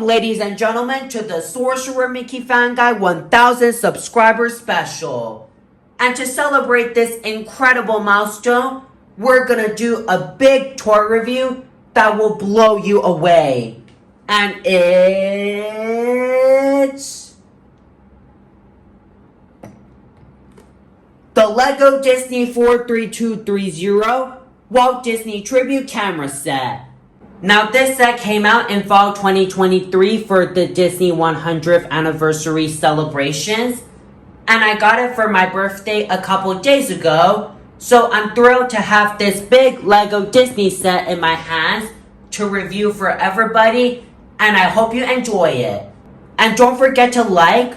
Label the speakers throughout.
Speaker 1: ladies and gentlemen, to the Sorcerer Mickey Fan Guy 1000 subscriber special. And to celebrate this incredible milestone, we're gonna do a big toy review that will blow you away. And it's the Lego Disney 43230 Walt Disney Tribute Camera Set. Now this set came out in fall 2023 for the Disney 100th anniversary celebrations. And I got it for my birthday a couple days ago. So I'm thrilled to have this big Lego Disney set in my hands to review for everybody. And I hope you enjoy it. And don't forget to like,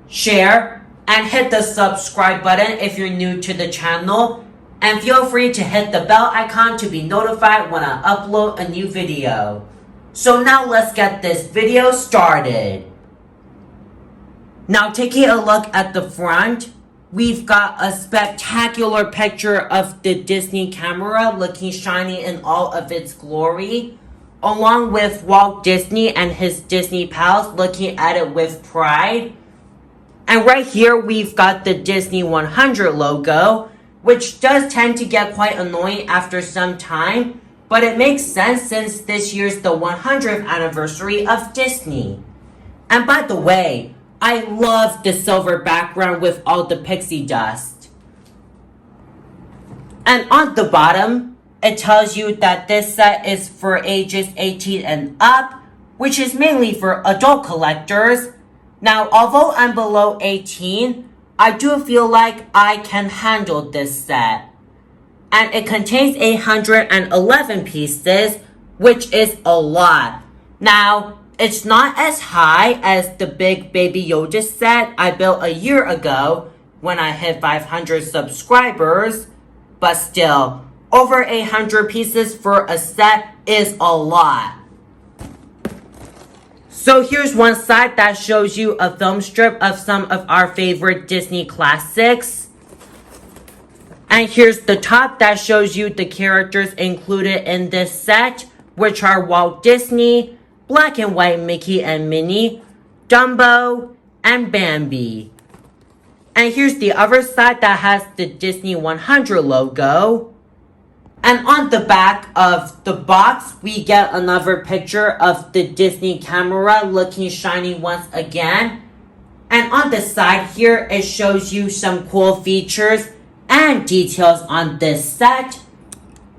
Speaker 1: share, and hit the subscribe button if you're new to the channel. And feel free to hit the bell icon to be notified when I upload a new video. So now let's get this video started. Now taking a look at the front, we've got a spectacular picture of the Disney camera looking shiny in all of its glory, along with Walt Disney and his Disney pals looking at it with pride. And right here we've got the Disney 100 logo, which does tend to get quite annoying after some time, but it makes sense since this year's the 100th anniversary of Disney. And by the way, I love the silver background with all the pixie dust. And on the bottom, it tells you that this set is for ages 18 and up, which is mainly for adult collectors. Now, although I'm below 18, I do feel like I can handle this set. And it contains 811 pieces, which is a lot. Now, it's not as high as the big Baby Yoda set I built a year ago when I hit 500 subscribers. But still, over 800 pieces for a set is a lot. So here's one side that shows you a film strip of some of our favorite Disney classics. And here's the top that shows you the characters included in this set, which are Walt Disney, Black and White Mickey and Minnie, Dumbo, and Bambi. And here's the other side that has the Disney 100 logo. And on the back of the box, we get another picture of the Disney camera looking shiny once again. And on the side here, it shows you some cool features and details on this set.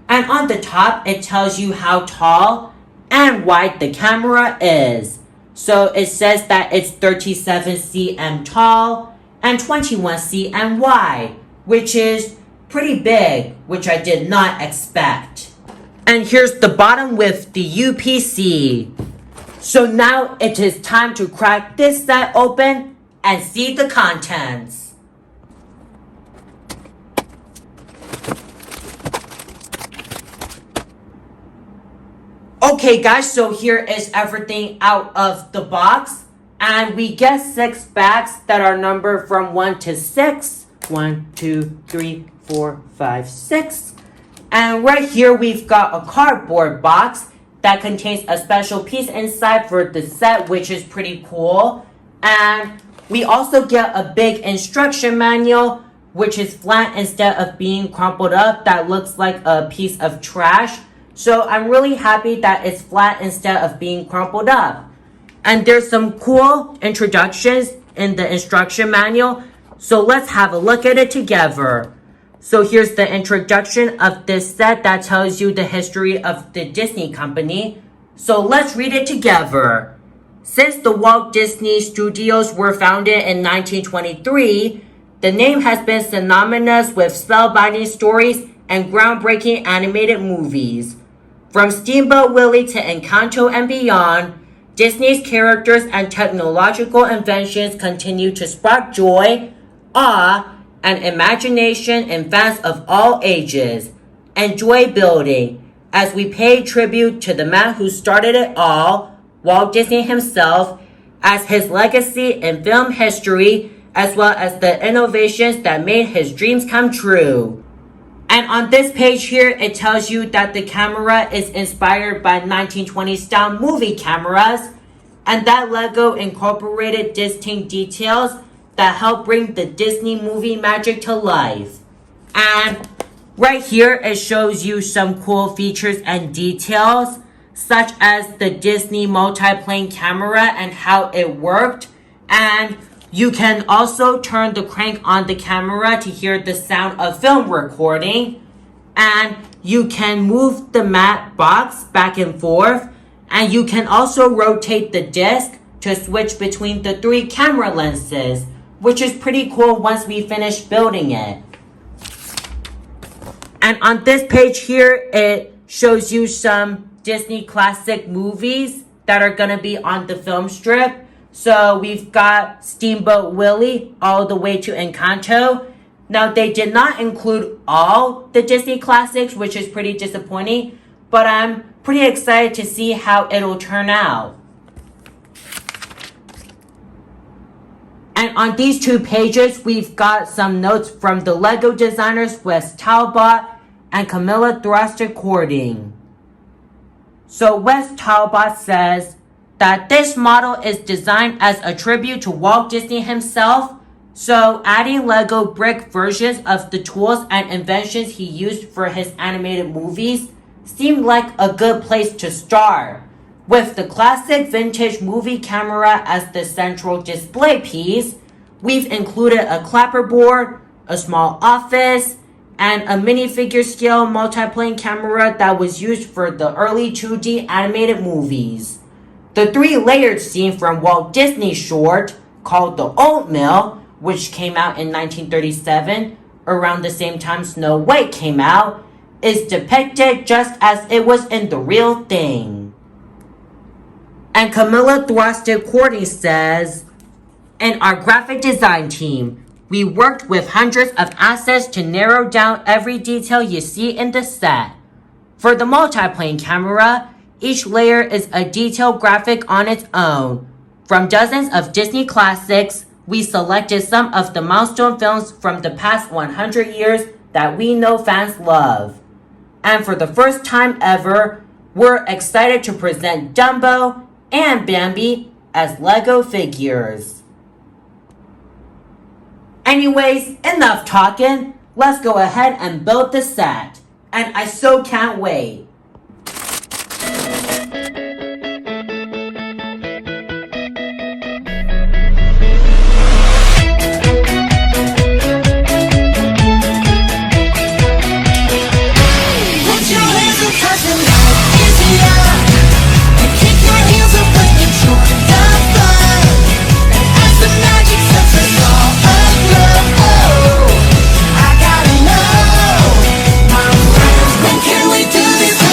Speaker 1: And on the top, it tells you how tall and wide the camera is. So it says that it's 37 cm tall and 21 cm wide, which is pretty big, which I did not expect. And here's the bottom with the UPC. So now it is time to crack this set open and see the contents. Okay guys, so here is everything out of the box. And we get 6 bags that are numbered from 1 to 6. 1, 2, 3, 4, 5, 6. And right here we've got a cardboard box that contains a special piece inside for the set, which is pretty cool. And we also get a big instruction manual, which is flat instead of being crumpled up. That looks like a piece of trash. So I'm really happy that it's flat instead of being crumpled up. And there's some cool introductions in the instruction manual. So let's have a look at it together. So here's the introduction of this set that tells you the history of the Disney company. So let's read it together. Since the Walt Disney Studios were founded in 1923, the name has been synonymous with spellbinding stories and groundbreaking animated movies. From Steamboat Willie to Encanto and beyond, Disney's characters and technological inventions continue to spark joy, awe, and imagination in fans of all ages. Enjoy building as we pay tribute to the man who started it all, Walt Disney himself, as his legacy in film history, as well as the innovations that made his dreams come true. And on this page here, it tells you that the camera is inspired by 1920s style movie cameras. and that Lego incorporated distinct details that help bring the Disney movie magic to life. And right here, it shows you some cool features and details, such as the Disney Multiplane Camera and how it worked. And you can also turn the crank on the camera to hear the sound of film recording. And you can move the matte box back and forth. And you can also rotate the disc to switch between the 3 camera lenses, which is pretty cool once we finish building it. And on this page here, it shows you some Disney classic movies that are going to be on the film strip. So we've got Steamboat Willie all the way to Encanto. Now, they did not include all the Disney classics, which is pretty disappointing, but I'm pretty excited to see how it'll turn out. And on these 2 pages, we've got some notes from the Lego designers Wes Talbot and Camilla Thruster-Cording. So Wes Talbot says that this model is designed as a tribute to Walt Disney himself, so adding Lego brick versions of the tools and inventions he used for his animated movies seemed like a good place to start. With the classic vintage movie camera as the central display piece, we've included a clapperboard, a small office, and a minifigure scale multiplane camera that was used for the early 2D animated movies. The 3-layered scene from Walt Disney's short, called The Oatmeal, which came out in 1937, around the same time Snow White came out, is depicted just as it was in the real thing. And Camilla Thruster-Cording says, in our graphic design team, we worked with hundreds of assets to narrow down every detail you see in the set. For the multiplane camera, each layer is a detailed graphic on its own. From dozens of Disney classics, we selected some of the milestone films from the past 100 years that we know fans love. And for the first time ever, we're excited to present Dumbo and Bambi as Lego figures. Anyways, enough talking. Let's go ahead and build the set. And I so can't wait.
Speaker 2: Can we do this?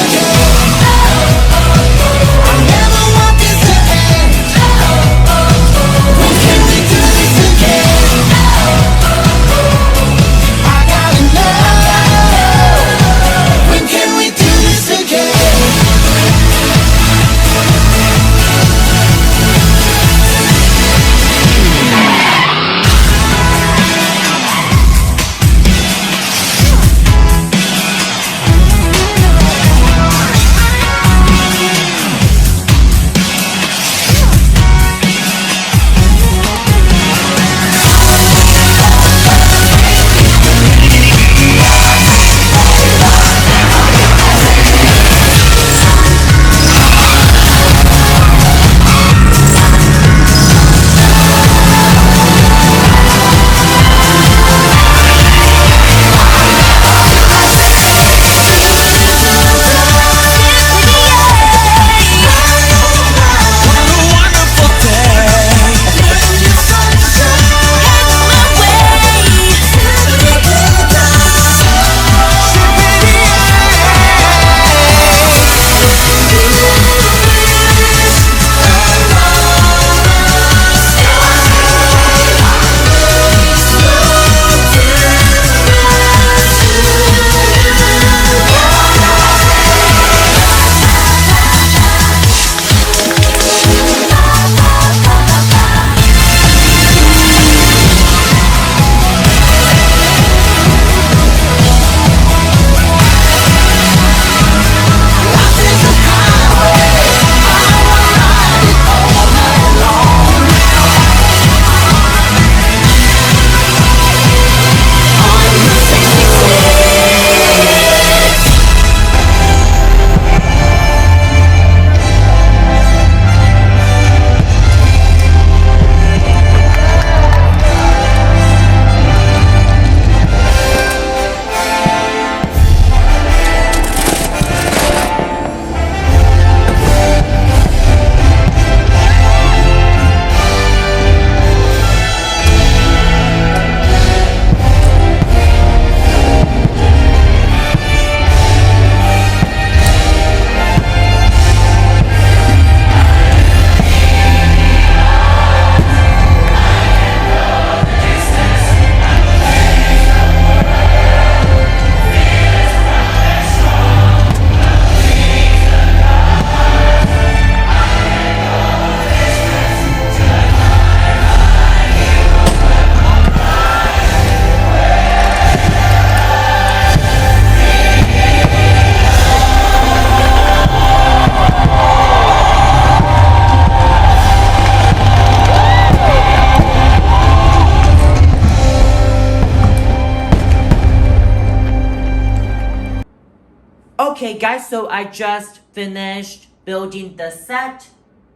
Speaker 1: Okay guys, so I just finished building the set.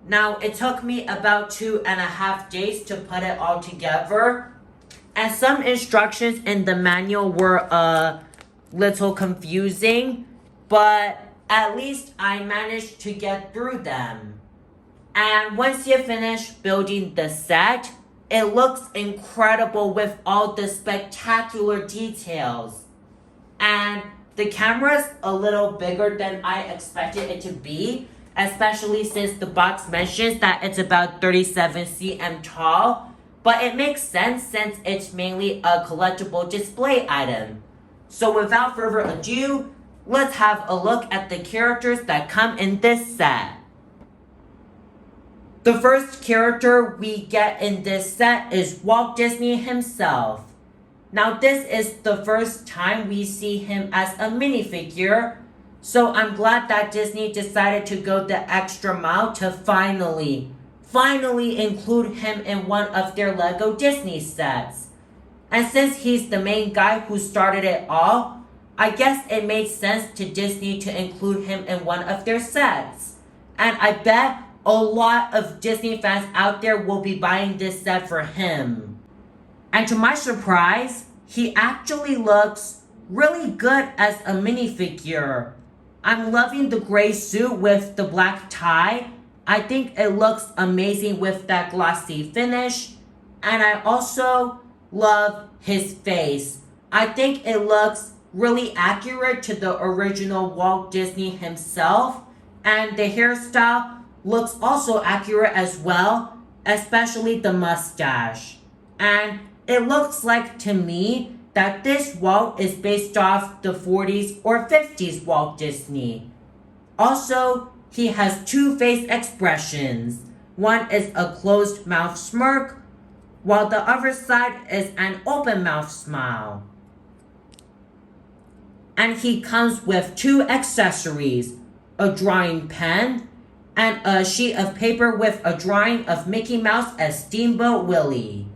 Speaker 1: Now it took me about 2.5 days to put it all together. And some instructions in the manual were a little confusing, but at least I managed to get through them. And once you finish building the set, it looks incredible with all the spectacular details. And the camera's a little bigger than I expected it to be, especially since the box mentions that it's about 37 cm tall. But it makes sense since it's mainly a collectible display item. So without further ado, let's have a look at the characters that come in this set. The first character we get in this set is Walt Disney himself. Now this is the first time we see him as a minifigure, so I'm glad that Disney decided to go the extra mile to finally include him in one of their Lego Disney sets. And since he's the main guy who started it all, I guess it made sense to Disney to include him in one of their sets. And I bet a lot of Disney fans out there will be buying this set for him. And to my surprise, he actually looks really good as a minifigure. I'm loving the gray suit with the black tie. I think it looks amazing with that glossy finish. And I also love his face. I think it looks really accurate to the original Walt Disney himself. And the hairstyle looks also accurate as well, especially the mustache. And it looks like to me that this Walt is based off the 40s or 50s Walt Disney. Also, he has two face expressions. One is a closed mouth smirk, while the other side is an open mouth smile. And he comes with two accessories, a drawing pen and a sheet of paper with a drawing of Mickey Mouse as Steamboat Willie.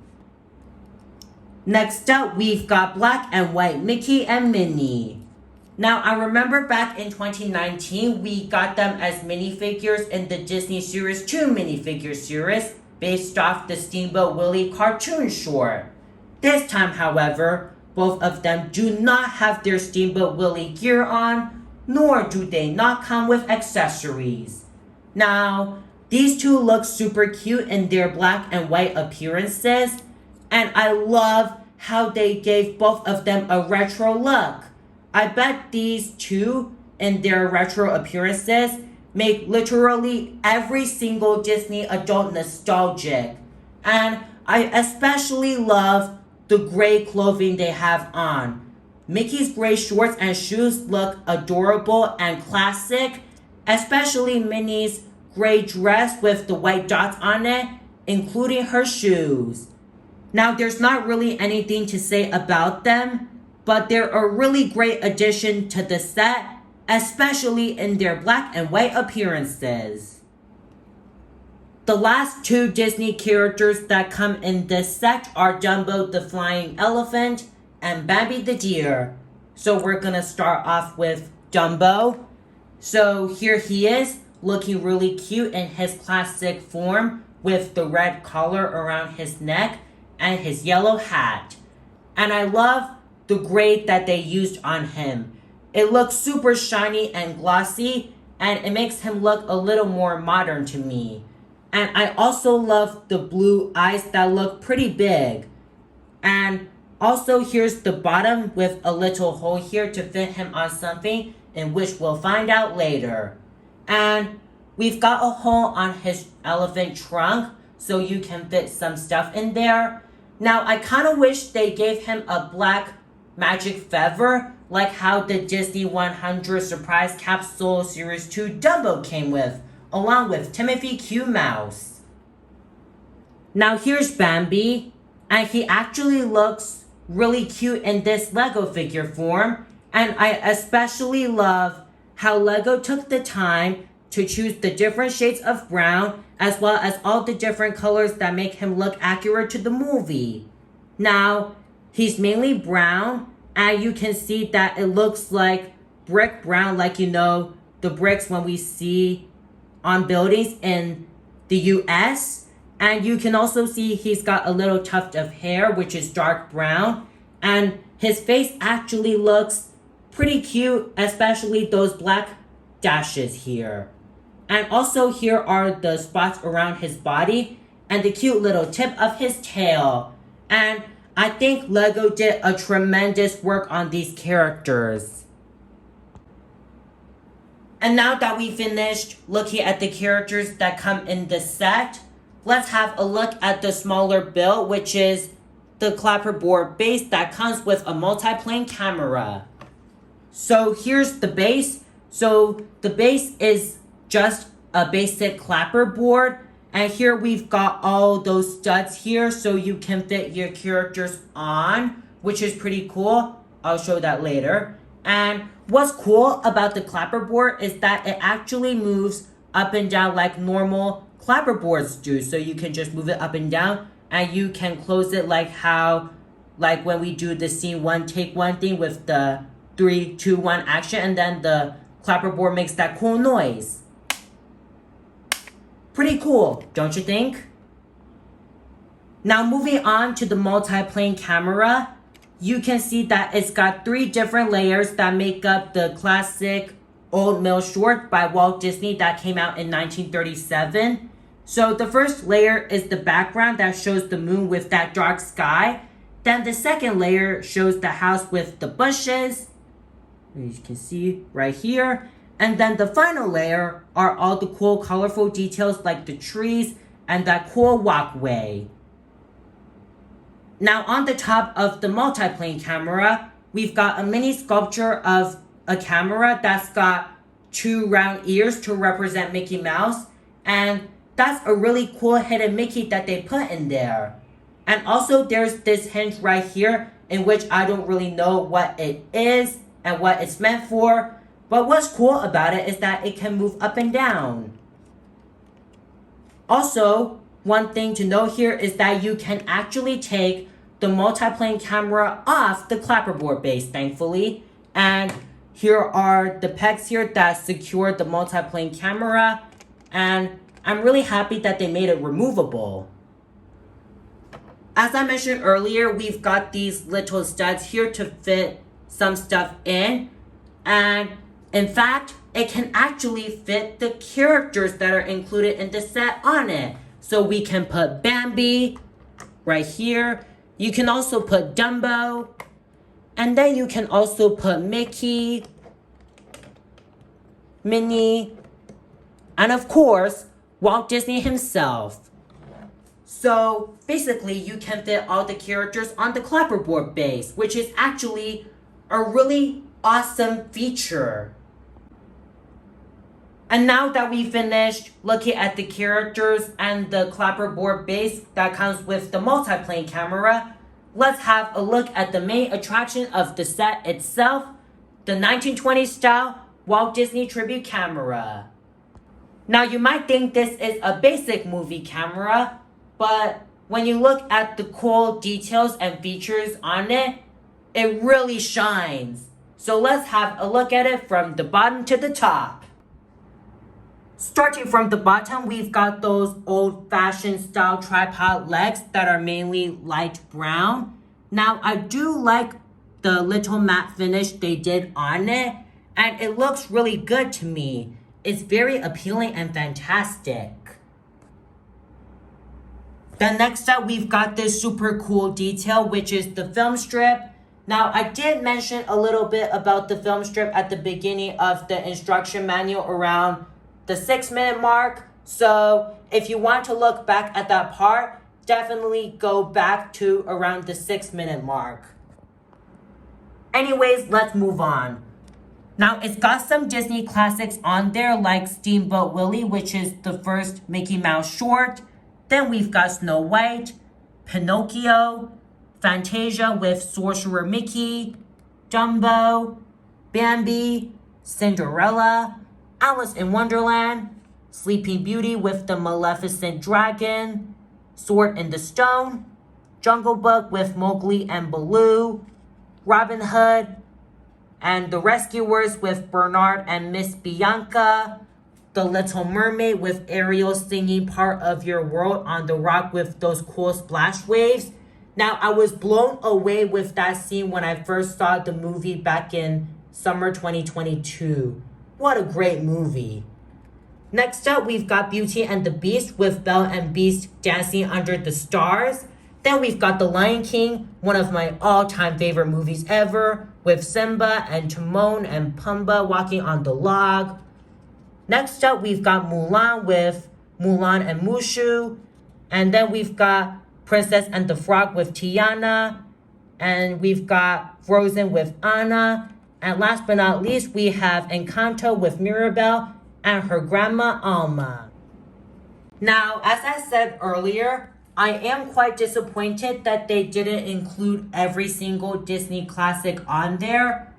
Speaker 1: Next up, we've got black and white Mickey and Minnie. Now, I remember back in 2019, we got them as minifigures in the Disney Series 2 minifigure series based off the Steamboat Willie cartoon short. This time, however, both of them do not have their Steamboat Willie gear on, nor do they not come with accessories. Now, these two look super cute in their black and white appearances, and I love how they gave both of them a retro look. I bet these two in their retro appearances make literally every single Disney adult nostalgic. And I especially love the gray clothing they have on. Mickey's gray shorts and shoes look adorable and classic, especially Minnie's gray dress with the white dots on it, including her shoes. Now, there's not really anything to say about them, but they're a really great addition to the set, especially in their black and white appearances. The last two Disney characters that come in this set are Dumbo the flying elephant and Bambi the deer. So we're gonna start off with Dumbo. So here he is, looking really cute in his classic form with the red collar around his neck and his yellow hat. And I love the gray that they used on him. It looks super shiny and glossy, and it makes him look a little more modern to me. And I also love the blue eyes that look pretty big. And also here's the bottom with a little hole here to fit him on something, in which we'll find out later. And we've got a hole on his elephant trunk, so you can fit some stuff in there. Now, I kind of wish they gave him a black magic feather, like how the Disney 100 Surprise Capsule Series 2 Dumbo came with, along with Timothy Q. Mouse. Now here's Bambi, and he actually looks really cute in this Lego figure form, and I especially love how Lego took the time to choose the different shades of brown, as well as all the different colors that make him look accurate to the movie. Now, he's mainly brown, and you can see that it looks like brick brown, like the bricks when we see on buildings in the US. And you can also see he's got a little tuft of hair, which is dark brown. And his face actually looks pretty cute, especially those black dashes here. And also here are the spots around his body and the cute little tip of his tail. And I think Lego did a tremendous work on these characters. And now that we finished looking at the characters that come in the set, let's have a look at the smaller build, which is the Clapperboard Base that comes with a multiplane camera. So here's the base. So the base is just a basic clapperboard. And here we've got all those studs here so you can fit your characters on, which is pretty cool. I'll show that later. And what's cool about the clapperboard is that it actually moves up and down like normal clapperboards do. So you can just move it up and down, and you can close it like when we do the scene 1 take 1 thing with the 3, 2, 1 action, and then the clapperboard makes that cool noise. Pretty cool, don't you think? Now moving on to the multiplane camera, you can see that it's got 3 different layers that make up the classic old mill short by Walt Disney that came out in 1937. So the first layer is the background that shows the moon with that dark sky. Then the second layer shows the house with the bushes, as you can see right here. And then the final layer are all the cool colorful details like the trees and that cool walkway. Now on the top of the multiplane camera, we've got a mini sculpture of a camera that's got 2 round ears to represent Mickey Mouse. And that's a really cool hidden Mickey that they put in there. And also there's this hinge right here in which I don't really know what it is and what it's meant for. But what's cool about it is that it can move up and down. Also, one thing to note here is that you can actually take the multiplane camera off the clapperboard base, thankfully. And here are the pegs here that secure the multiplane camera. And I'm really happy that they made it removable. As I mentioned earlier, we've got these little studs here to fit some stuff in. And in fact, it can actually fit the characters that are included in the set on it. So we can put Bambi right here. You can also put Dumbo. And then you can also put Mickey, Minnie, and of course, Walt Disney himself. So basically, you can fit all the characters on the clapperboard base, which is actually a really awesome feature. And now that we finished looking at the characters and the clapperboard base that comes with the multiplane camera, let's have a look at the main attraction of the set itself, the 1920s style Walt Disney tribute camera. Now you might think this is a basic movie camera, but when you look at the cool details and features on it, it really shines. So let's have a look at it from the bottom to the top. Starting from the bottom, we've got those old-fashioned style tripod legs that are mainly light brown. Now, I do like the little matte finish they did on it, and it looks really good to me. It's very appealing and fantastic. Then next up, we've got this super cool detail, which is the film strip. Now, I did mention a little bit about the film strip at the beginning of the instruction manual around the 6-minute mark. So if you want to look back at that part, definitely go back to around the 6-minute mark. Anyways, let's move on. Now, it's got some Disney classics on there like Steamboat Willie, which is the first Mickey Mouse short. Then we've got Snow White, Pinocchio, Fantasia with Sorcerer Mickey, Dumbo, Bambi, Cinderella, Alice in Wonderland, Sleeping Beauty with the Maleficent Dragon, Sword in the Stone, Jungle Book with Mowgli and Baloo, Robin Hood, and The Rescuers with Bernard and Miss Bianca, The Little Mermaid with Ariel singing Part of Your World on the rock with those cool splash waves. Now, I was blown away with that scene when I first saw the movie back in summer 2022. What a great movie. Next up, we've got Beauty and the Beast with Belle and Beast dancing under the stars. Then we've got The Lion King, one of my all-time favorite movies ever, with Simba and Timon and Pumbaa walking on the log. Next up, we've got Mulan with Mulan and Mushu. And then we've got Princess and the Frog with Tiana. And we've got Frozen with Anna. And last but not least, we have Encanto with Mirabel and her grandma Alma. Now, as I said earlier, I am quite disappointed that they didn't include every single Disney classic on there.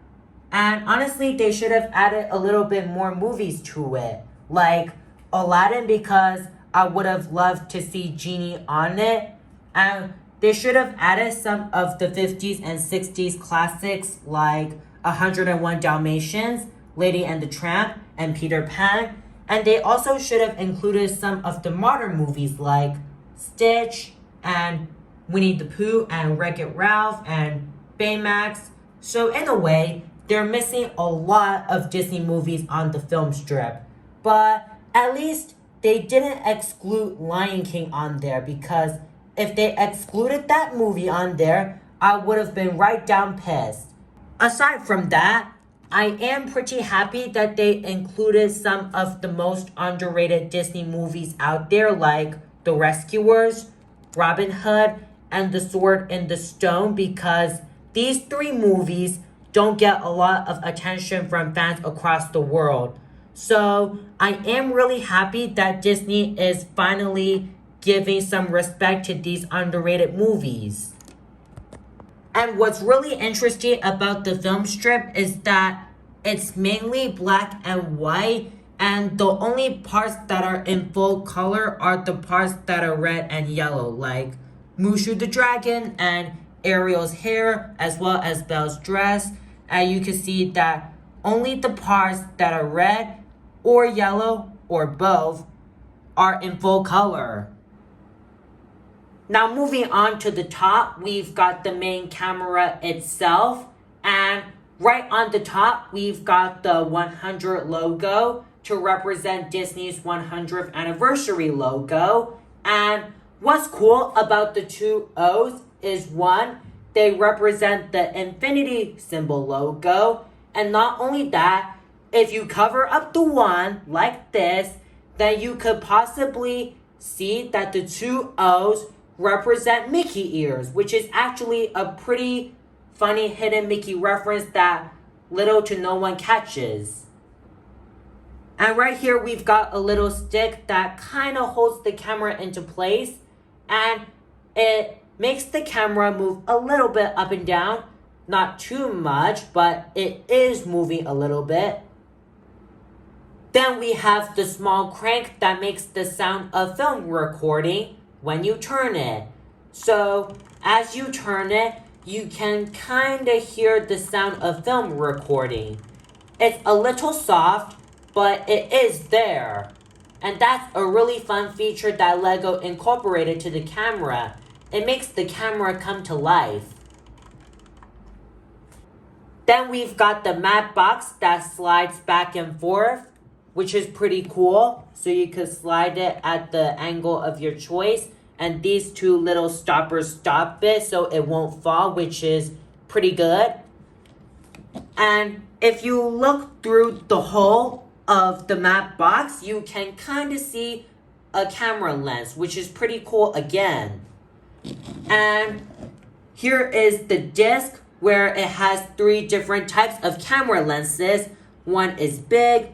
Speaker 1: And honestly, they should have added a little bit more movies to it. Like Aladdin, because I would have loved to see Genie on it. And they should have added some of the 50s and 60s classics like 101 Dalmatians, Lady and the Tramp, and Peter Pan. And they also should have included some of the modern movies like Stitch and Winnie the Pooh and Wreck-It Ralph and Baymax. So in a way, they're missing a lot of Disney movies on the film strip. But at least they didn't exclude Lion King on there, because if they excluded that movie on there, I would have been right down pissed. Aside from that, I am pretty happy that they included some of the most underrated Disney movies out there, like The Rescuers, Robin Hood, and The Sword in the Stone, because these three movies don't get a lot of attention from fans across the world. So I am really happy that Disney is finally giving some respect to these underrated movies. And what's really interesting about the film strip is that it's mainly black and white, and the only parts that are in full color are the parts that are red and yellow, like Mushu the dragon and Ariel's hair, as well as Belle's dress. And you can see that only the parts that are red or yellow or both are in full color. Now moving on to the top, we've got the main camera itself. And right on the top, we've got the 100 logo to represent Disney's 100th anniversary logo. And what's cool about the two O's is, one, they represent the infinity symbol logo. And not only that, if you cover up the one like this, then you could possibly see that the two O's represent Mickey ears, which is actually a pretty funny hidden Mickey reference that little to no one catches. And right here we've got a little stick that kind of holds the camera into place, and it makes the camera move a little bit up and down. Not too much, but it is moving a little bit. Then we have the small crank that makes the sound of film recording when you turn it. So as you turn it, you can kind of hear the sound of film recording. It's a little soft, but it is there. And that's a really fun feature that LEGO incorporated to the camera. It makes the camera come to life. Then we've got the matte box that slides back and forth, which is pretty cool. So you could slide it at the angle of your choice. And these two little stoppers stop it so it won't fall, which is pretty good. And if you look through the hole of the matte box, you can kind of see a camera lens, which is pretty cool again. And here is the disc where it has 3 different types of camera lenses. One is big,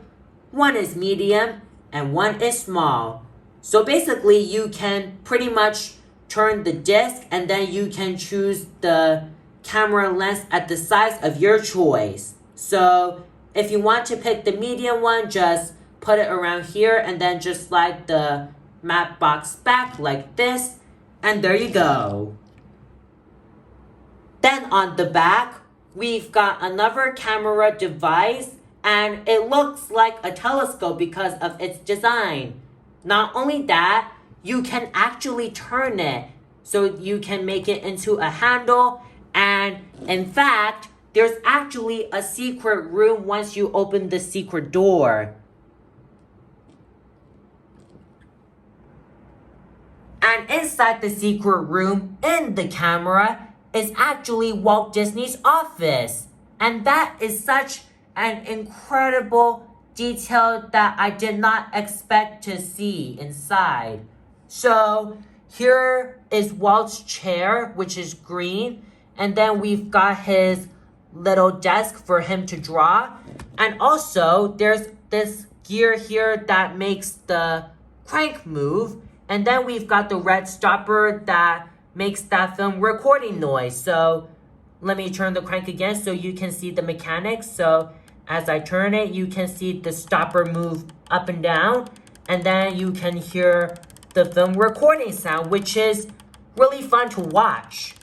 Speaker 1: one is medium, and one is small. So basically you can pretty much turn the disc and then you can choose the camera lens at the size of your choice. So if you want to pick the medium one, just put it around here and then just slide the matte box back like this, and there you go. Then on the back, we've got another camera device, and it looks like a telescope because of its design. Not only that, you can actually turn it, so you can make it into a handle, and in fact, there's actually a secret room once you open the secret door. And inside the secret room, in the camera, is actually Walt Disney's office. And that is such an incredible detail that I did not expect to see inside. So here is Walt's chair, which is green. And then we've got his little desk for him to draw. And also, there's this gear here that makes the crank move. And then we've got the red stopper that makes that film recording noise. So let me turn the crank again so you can see the mechanics. So as I turn it, you can see the stopper move up and down. And then you can hear the film recording sound, which is really fun to watch.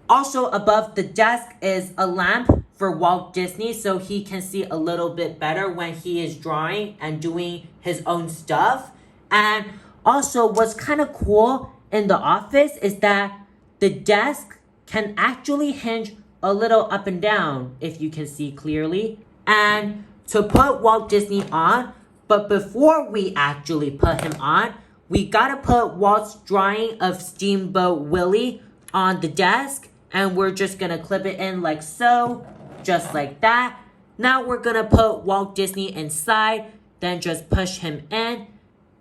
Speaker 1: Also above the desk is a lamp for Walt Disney so he can see a little bit better when he is drawing and doing his own stuff. And also what's kind of cool in the office is that the desk can actually hinge a little up and down, if you can see clearly. And to put Walt Disney on, but before we actually put him on, we gotta put Walt's drawing of Steamboat Willie on the desk. And we're just gonna clip it in like so, just like that. Now we're gonna put Walt Disney inside, then just push him in.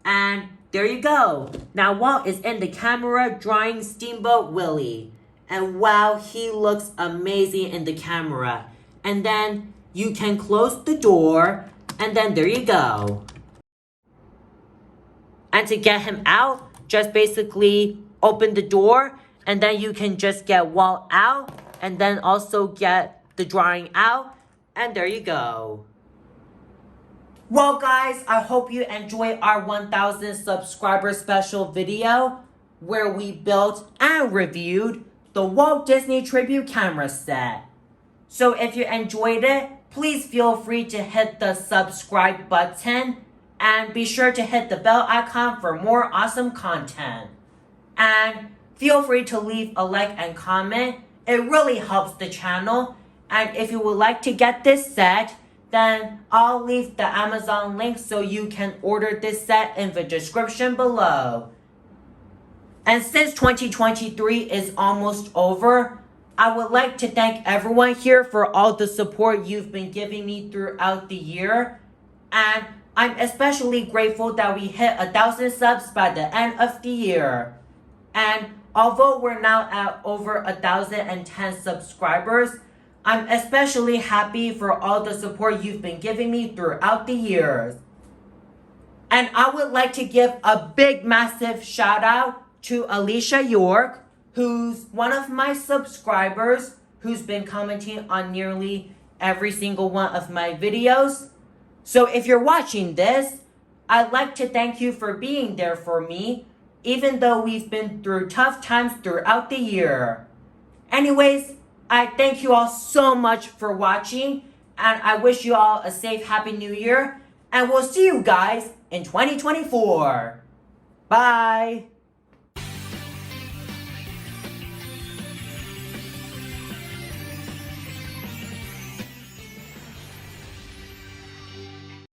Speaker 1: And there you go. Now Walt is in the camera drawing Steamboat Willie. And wow, he looks amazing in the camera. And then you can close the door, and then there you go. And to get him out, just basically open the door, and then you can just get Walt out, and then also get the drawing out, and there you go. Well guys, I hope you enjoyed our 1,000 subscriber special video where we built and reviewed the Walt Disney Tribute Camera Set. So if you enjoyed it, please feel free to hit the subscribe button and be sure to hit the bell icon for more awesome content. And feel free to leave a like and comment. It really helps the channel. And if you would like to get this set, then I'll leave the Amazon link so you can order this set in the description below. And since 2023 is almost over, I would like to thank everyone here for all the support you've been giving me throughout the year. And I'm especially grateful that we hit 1,000 subs by the end of the year. And although we're now at over 1,010 subscribers, I'm especially happy for all the support you've been giving me throughout the years. And I would like to give a big, massive shout out to Alicia York, who's one of my subscribers, who's been commenting on nearly every single one of my videos. So if you're watching this, I'd like to thank you for being there for me, even though we've been through tough times throughout the year. Anyways, I thank you all so much for watching, and I wish you all a safe, happy new year, and we'll see you guys in 2024. Bye!